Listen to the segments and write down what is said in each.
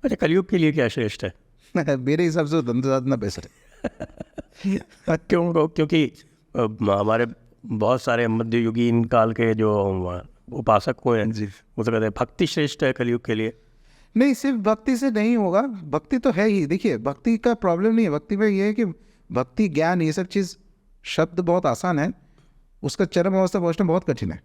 अच्छा, कलयुग के लिए क्या श्रेष्ठ है? मेरे हिसाब से तो तंत्र साधना बेस्ट है। क्योंकि हमारे बहुत सारे मध्ययुगीन काल के जो उपासक हुए हैं, जी। वो तो कहते हैं भक्ति श्रेष्ठ है कलयुग के लिए। नहीं, सिर्फ भक्ति से नहीं होगा, भक्ति तो है ही। देखिए, भक्ति का प्रॉब्लम नहीं है, भक्ति में ये है कि भक्ति ज्ञान ये सब चीज़, शब्द बहुत आसान है, उसका चरम अवस्था पहुँचना बहुत कठिन है।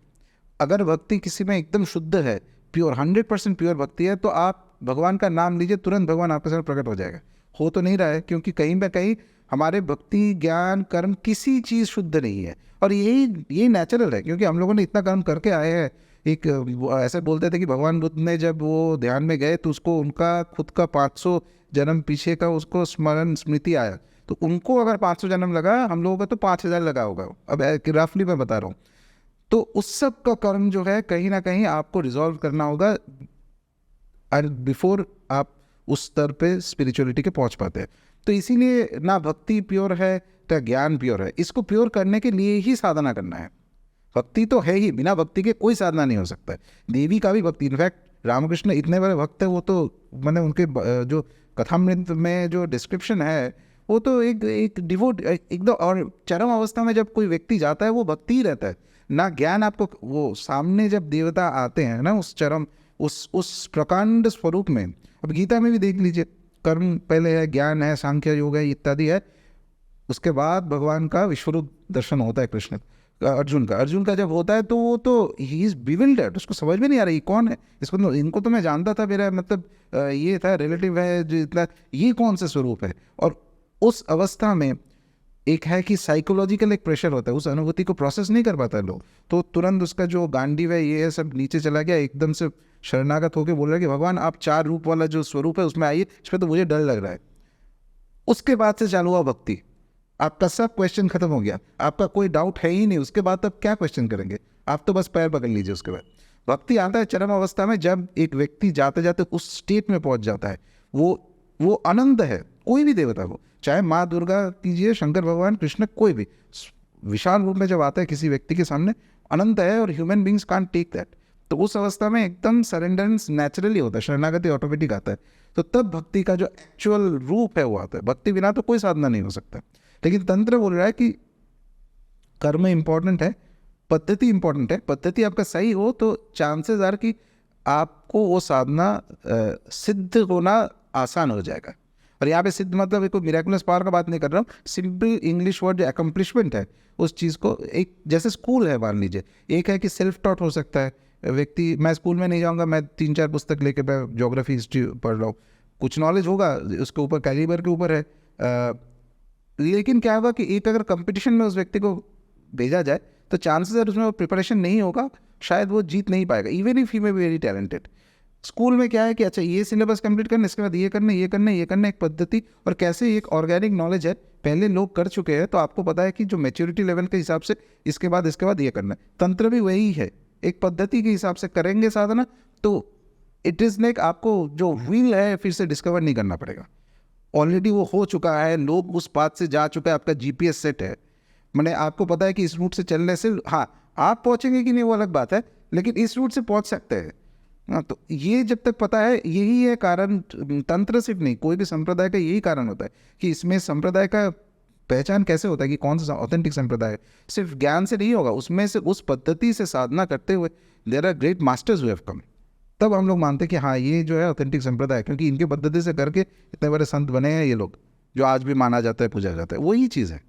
अगर भक्ति किसी में एकदम शुद्ध है, प्योर 100% प्योर भक्ति है, तो आप भगवान का नाम लीजिए, तुरंत भगवान आपके सामने प्रकट हो जाएगा। हो तो नहीं रहा है, क्योंकि कहीं ना कहीं हमारे भक्ति ज्ञान कर्म किसी चीज़ शुद्ध नहीं है। और यही नेचुरल है, क्योंकि हम लोगों ने इतना कर्म करके आए हैं। एक वो ऐसे बोलते थे कि भगवान बुद्ध ने जब वो ध्यान में गए तो उसको उनका खुद का 500 जन्म पीछे का उसको स्मृति आया। तो उनको अगर 500 जन्म लगा, हम लोगों का तो 5000 लगा होगा। अब रफली मैं बता रहा हूँ। तो उस सब का कर्म जो है कहीं ना कहीं आपको रिजॉल्व करना होगा बिफोर आप उस स्तर पे स्पिरिचुअलिटी के पहुंच पाते हैं। तो इसीलिए ना भक्ति प्योर है ना ज्ञान प्योर है, इसको प्योर करने के लिए ही साधना करना है। भक्ति तो है ही, बिना भक्ति के कोई साधना नहीं हो सकता है। देवी का भी भक्ति, इनफैक्ट रामकृष्ण इतने बड़े भक्त है, वो तो मैंने उनके जो कथामृत में जो डिस्क्रिप्शन है, वो तो एक डिवोट एकदम, और चरम अवस्था में जब कोई व्यक्ति जाता है वो भक्ति ही रहता है ना ज्ञान। आपको वो सामने जब देवता आते हैं ना, उस चरम उस प्रकांड स्वरूप में, अब गीता में भी देख लीजिए, कर्म पहले है, ज्ञान है, सांख्य योग है, इत्यादि है, उसके बाद भगवान का विश्वरूप दर्शन होता है कृष्ण अर्जुन का जब होता है तो वो तो ही इज बिविल्डर्ड, उसको समझ में नहीं आ रहा ये कौन है। इसको तो, इनको तो मैं जानता था, मेरा मतलब ये था रिलेटिव है जो इतना, ये कौन सा स्वरूप है। और उस अवस्था में एक है कि साइकोलॉजिकल एक प्रेशर होता है, उस अनुभूति को प्रोसेस नहीं कर पाता लोग, तो तुरंत उसका जो गांडीव है ये सब नीचे चला गया, एकदम से शरणागत होकर बोल रहा है कि भगवान आप 4 रूप वाला जो स्वरूप है उसमें आइए, इसमें तो मुझे डर लग रहा है। उसके बाद से चालू हुआ भक्ति, आपका सब क्वेश्चन खत्म हो गया, आपका कोई डाउट है ही नहीं, उसके बाद आप क्या क्वेश्चन करेंगे, आप तो बस पैर पकड़ लीजिए। उसके बाद भक्ति आता है चरम अवस्था में, जब एक व्यक्ति जाते जाते उस स्टेट में पहुंच जाता है। वो आनंद है, कोई भी देवता हो, चाहे माँ दुर्गा कीजिए, शंकर भगवान, कृष्ण, कोई भी विशाल रूप में जब आता है किसी व्यक्ति के सामने, अनंत है, और human beings can't take that. तो उस अवस्था में एकदम सरेंडरेंस नेचुरली होता है, शरणागति ऑटोमेटिक आता है। तो तब भक्ति का जो एक्चुअल रूप है वो आता है। भक्ति बिना तो कोई साधना नहीं हो सकता। लेकिन तंत्र बोल रहा है कि कर्म इंपॉर्टेंट है, पद्धति इंपॉर्टेंट है, पद्धति आपका सही हो तो चांसेस आर कि आपको वो साधना सिद्ध होना आसान हो जाएगा। और यहाँ पे सिद्ध मतलब कोई मिराकुलस पावर का बात नहीं कर रहा हूँ, सिंपल इंग्लिश वर्ड जो अकम्पलिशमेंट है उस चीज़ को, एक जैसे स्कूल है मान लीजिए, एक है कि सेल्फ टॉट हो सकता है व्यक्ति, मैं स्कूल में नहीं जाऊँगा, मैं 3-4 पुस्तक लेके मैं ज्योग्राफी हिस्ट्री पढ़ रहा हूँ, कुछ नॉलेज होगा उसके ऊपर, कैलिबर के ऊपर है। लेकिन क्या होगा कि एक अगर कंपटीशन में उस व्यक्ति को भेजा जाए तो चांसेस है उसमें वो प्रिपरेशन नहीं होगा, शायद वो जीत नहीं पाएगा, even if he may be very talented. School में क्या है कि अच्छा ये सिलेबस कंप्लीट करना, इसके बाद ये करना, ये करना, ये करना, एक पद्धति, और कैसे एक ऑर्गेनिक नॉलेज है, पहले लोग कर चुके हैं, तो आपको पता है कि जो मेच्योरिटी लेवल के हिसाब से इसके बाद ये करना है। तंत्र भी वही है, एक पद्धति के हिसाब से करेंगे साधना, तो इट इज़ लाइक आपको जो व्हील है फिर से डिस्कवर नहीं करना पड़ेगा, ऑलरेडी वो हो चुका है, लोग उस पाथ से जा चुका है, आपका जीपीएस सेट है, मैंने आपको पता है कि इस रूट से चलने से, हाँ आप पहुंचेंगे कि नहीं वो अलग बात है, लेकिन इस रूट से पहुंच सकते हैं। हाँ, तो ये जब तक पता है, यही है कारण, तंत्र सिर्फ नहीं, कोई भी संप्रदाय का यही कारण होता है कि इसमें संप्रदाय का पहचान कैसे होता है कि कौन सा ऑथेंटिक संप्रदाय है। सिर्फ ज्ञान से नहीं होगा, उसमें से उस पद्धति से साधना करते हुए there are great masters who have come, तब हम लोग मानते हैं कि हाँ ये जो है ऑथेंटिक संप्रदाय है, क्योंकि इनके पद्धति से करके इतने बड़े संत बने हैं ये लोग, जो आज भी माना जाता है, पूजा जाता है, वही चीज़ है।